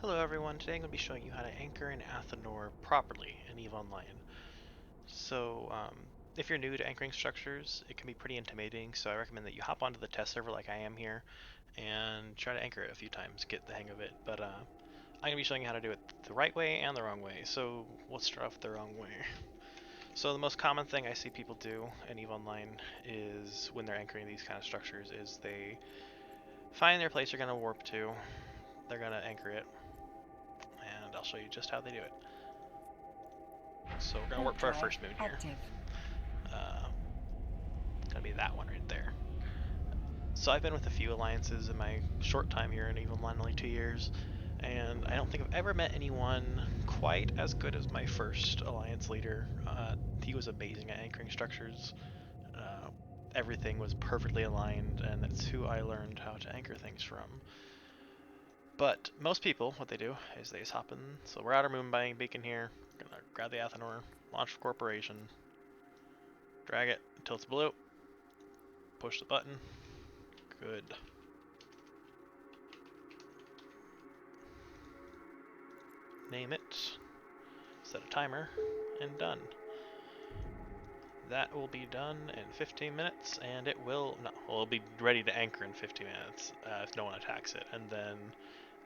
Hello everyone, today I'm going to be showing you how to anchor in Athanor properly in EVE Online. If you're new to anchoring structures, it can be pretty intimidating, so I recommend that you hop onto the test server like I am here and try to anchor it a few times, get the hang of it. I'm going to be showing you how to do it the right way and the wrong way, so let's start off with the wrong way. So the most common thing I see people do in EVE Online is when they're anchoring these kind of structures is they find their place they're going to warp to, they're going to anchor it, and I'll show you just how they do it. So we're gonna work for our first moon here. Uh, gonna be that one right there. So I've been with a few alliances in my short time here in EVE Online, only 2 years, and I don't think I've ever met anyone quite as good as my first alliance leader. He was amazing at anchoring structures. Uh, Everything was perfectly aligned, and that's who I learned how to anchor things from. But most people, what they do is they just hop in. So we're at our moon buying beacon here. We're gonna grab the Athanor, launch for corporation, drag it until it's blue, push the button. Good. Name it, set a timer, and done. That will be done in 15 minutes, and it will, no, well, it'll be ready to anchor in 15 minutes if no one attacks it. And then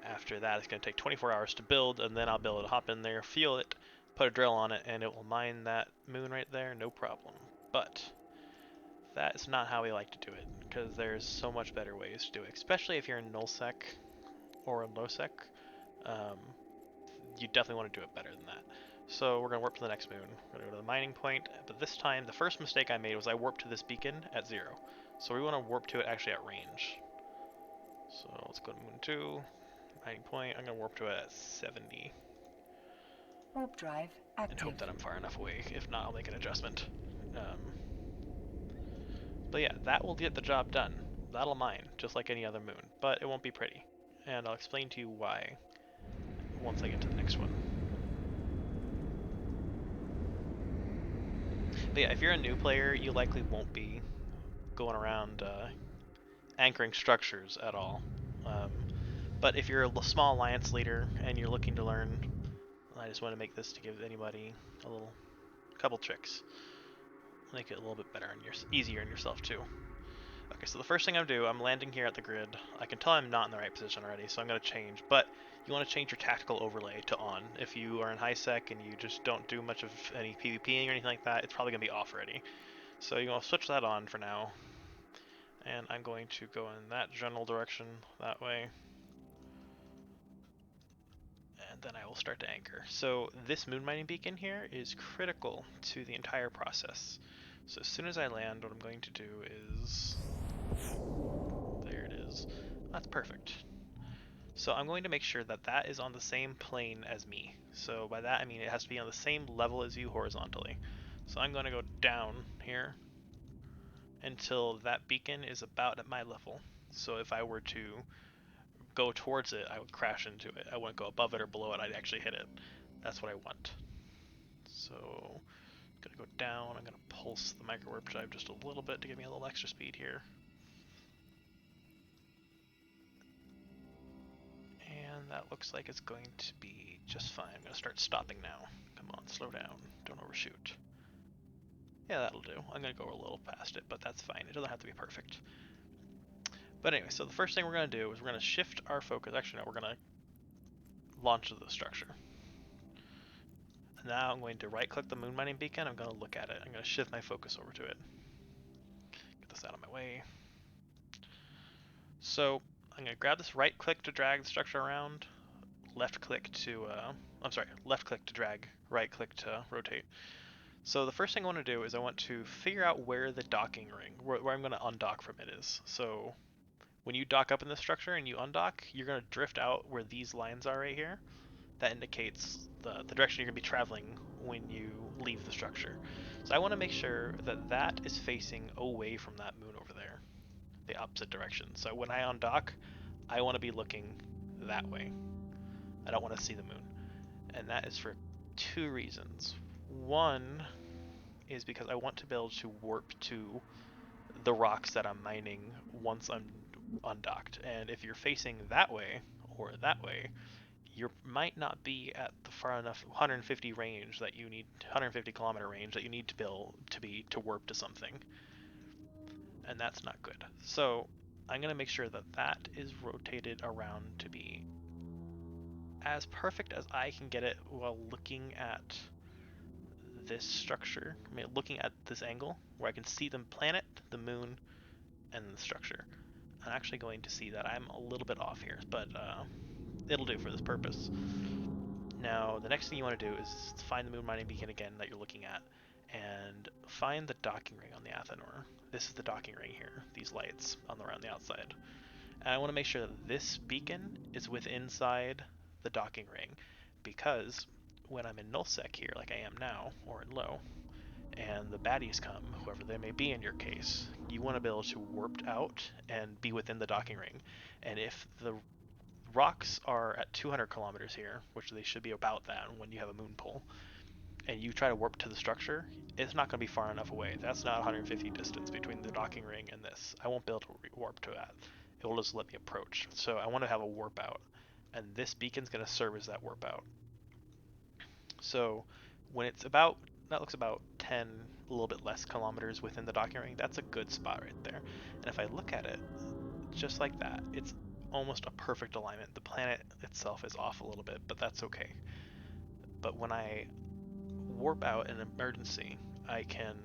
after that, it's going to take 24 hours to build, and then I'll be able to hop in there, fuel it, put a drill on it, and it will mine that moon right there, no problem. But that is not how we like to do it, because there's so much better ways to do it, especially if you're in nullsec or in lowsec. Um, you definitely want to do it better than that. So we're going to warp to the next moon. We're going to go to the mining point, but this time, the first mistake I made was I warped to this beacon at 0. So we want to warp to it actually at range. So let's go to moon 2, mining point. I'm going to warp to it at 70. Warp drive active. And hope that I'm far enough away. If not, I'll make an adjustment. But yeah, that will get the job done. That'll mine, just like any other moon, but it won't be pretty. And I'll explain to you why once I get to the next one. But yeah, if you're a new player, you likely won't be going around anchoring structures at all. Um, but if you're a small alliance leader and you're looking to learn, I just want to make this to give anybody a couple tricks. Make it a little bit better and easier on yourself too. Okay, so the first thing I'm going to do, I'm landing here at the grid. I can tell I'm not in the right position already, so I'm going to change. But you want to change your tactical overlay to on. If you are in high sec and you just don't do much of any PvPing or anything like that, it's probably going to be off already. So you want to switch that on for now. And I'm going to go in that general direction that way. And then I will start to anchor. So this moon mining beacon here is critical to the entire process. So as soon as I land, what I'm going to do is... There it is. That's perfect. So I'm going to make sure that that is on the same plane as me. So by that I mean it has to be on the same level as you horizontally. So I'm going to go down here until that beacon is about at my level. So if I were to go towards it, I would crash into it. I wouldn't go above it or below it, I'd actually hit it. That's what I want. So I'm going to go down, I'm going to pulse the micro warp drive just a little bit to give me a little extra speed here. And that looks like it's going to be just fine. I'm going to start stopping now. Come on, slow down. Don't overshoot. Yeah, that'll do. I'm going to go a little past it, but that's fine. It doesn't have to be perfect. But anyway, so the first thing we're going to do is we're going to shift our focus. Actually, no, we're going to launch the structure. Now I'm going to right-click the moon mining beacon. I'm going to look at it. I'm going to shift my focus over to it. Get this out of my way. So I'm going to grab this right-click to drag the structure around. Left-click to, left-click to drag. Right-click to rotate. So the first thing I want to do is I want to figure out where the docking ring, where I'm going to undock from it is. So when you dock up in this structure and you undock, you're going to drift out where these lines are right here. That indicates the direction you're going to be traveling when you leave the structure. So I want to make sure that that is facing away from that moon over there, the opposite direction. So when I undock, I want to be looking that way. I don't want to see the moon. And that is for 2 reasons. One is because I want to be able to warp to the rocks that I'm mining once I'm undocked. And if you're facing that way or that way, you might not be at the far enough 150 range that you need 150 kilometer range that you need to build to warp to something, and that's not good. So I'm going to make sure that that is rotated around to be as perfect as I can get it while looking at this structure. I mean, looking at this angle where I can see the planet, the moon, and the structure. I'm actually going to see that I'm a little bit off here, but it'll do for this purpose. Now, the next thing you want to do is find the moon mining beacon again that you're looking at, and find the docking ring on the Athanor. This is the docking ring here, these lights around the outside. And I want to make sure that this beacon is inside the docking ring, because when I'm in nullsec here, like I am now, or in low, and the baddies come, whoever they may be in your case, you want to be able to warp out and be within the docking ring. And if the rocks are at 200 kilometers here, which they should be about that when you have a moon pull, and you try to warp to the structure, it's not going to be far enough away. That's not 150 distance between the docking ring and this. I won't be able to warp to that. It will just let me approach. So I want to have a warp out, and this beacon's going to serve as that warp out. So when it's about, that looks about 10, a little bit less kilometers within the docking ring, that's a good spot right there. And if I look at it, just like that, it's almost a perfect alignment. The planet itself is off a little bit, but that's okay. But when I warp out in an emergency, I can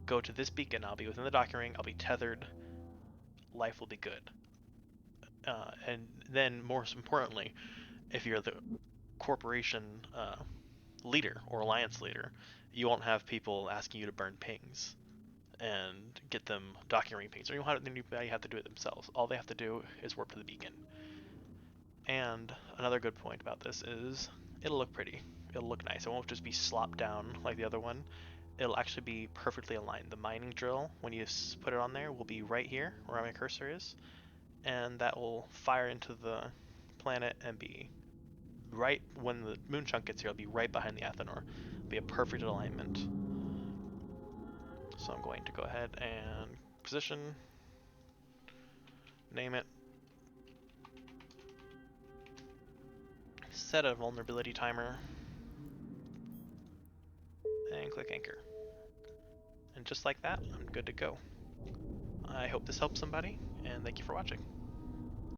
go to this beacon, I'll be within the docking ring, I'll be tethered, life will be good. And then, more importantly, if you're the corporation leader or alliance leader, you won't have people asking you to burn pings and get them docking ring pings, or you won't have anybody have to do it themselves. All they have to do is warp to the beacon. And another good point about this is it'll look pretty. It'll look nice. It won't just be slopped down like the other one. It'll actually be perfectly aligned. The mining drill, when you put it on there, will be right here where my cursor is, and that will fire into the planet and be right when the moon chunk gets here. It'll be right behind the Athanor. It'll be a perfect alignment. So I'm going to go ahead and position, name it, set a vulnerability timer, and click anchor. And just like that, I'm good to go. I hope this helps somebody, and thank you for watching.